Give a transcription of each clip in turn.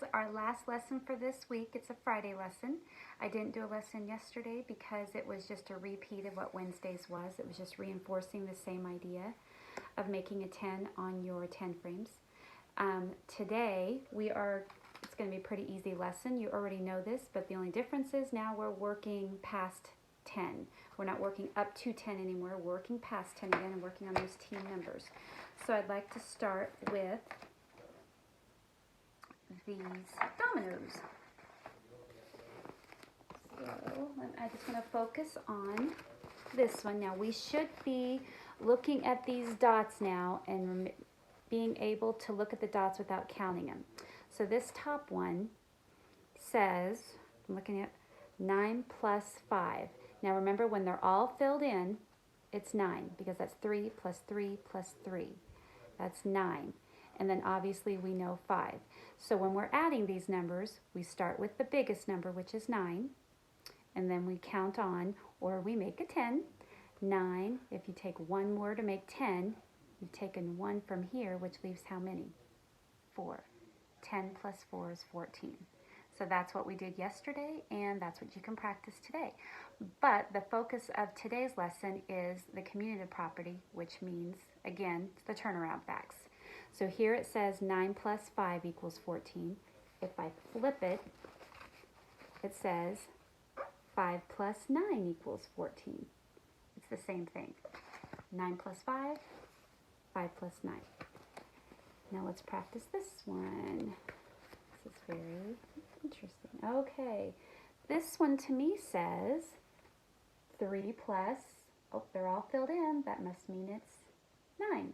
is our last lesson for this week. It's a Friday lesson. I didn't do a lesson yesterday because it was just a repeat of what Wednesday's was. It was just reinforcing the same idea of making a 10 on your 10 frames. Today, it's going to be a pretty easy lesson. You already know this, but the only difference is now we're working past 10. We're not working up to 10 anymore. We're working past 10 again and working on those team numbers. So I'd like to start with these dominoes. So I just want to focus on this one. Now we should be looking at these dots now and being able to look at the dots without counting them. So this top one says, I'm looking at 9 plus 5. Now remember, when they're all filled in, it's 9 because that's 3 plus 3 plus 3. That's 9. And then obviously we know 5. So when we're adding these numbers, we start with the biggest number, which is 9. And then we count on, or we make a 10. 9, if you take one more to make 10, you've taken 1 from here, which leaves how many? 4. 10 plus 4 is 14. So that's what we did yesterday, and that's what you can practice today. But the focus of today's lesson is the commutative property, which means, again, the turnaround facts. So here it says 9 plus 5 equals 14. If I flip it, it says 5 plus 9 equals 14. It's the same thing. 9 plus 5, 5 plus 9. Now let's practice this one. This is very interesting. Okay, this one to me says 3 plus, oh, they're all filled in. That must mean it's 9.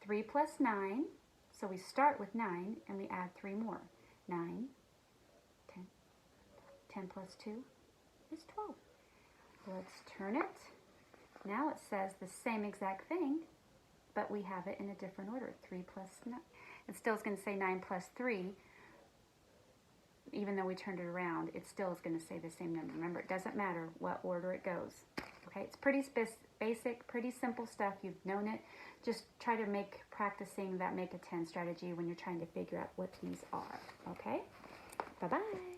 3 plus 9, so we start with 9 and we add 3 more. 9, 10. 10 plus 2 is 12. Let's turn it. Now it says the same exact thing, but we have it in a different order. 3 plus 9. It still is going to say 9 plus 3. Even though we turned it around, it still is going to say the same number. Remember, it doesn't matter what order it goes. Okay, it's pretty basic, pretty simple stuff. You've known it. Just try to make practicing that make a 10 strategy when you're trying to figure out what these are. Okay? Bye-bye.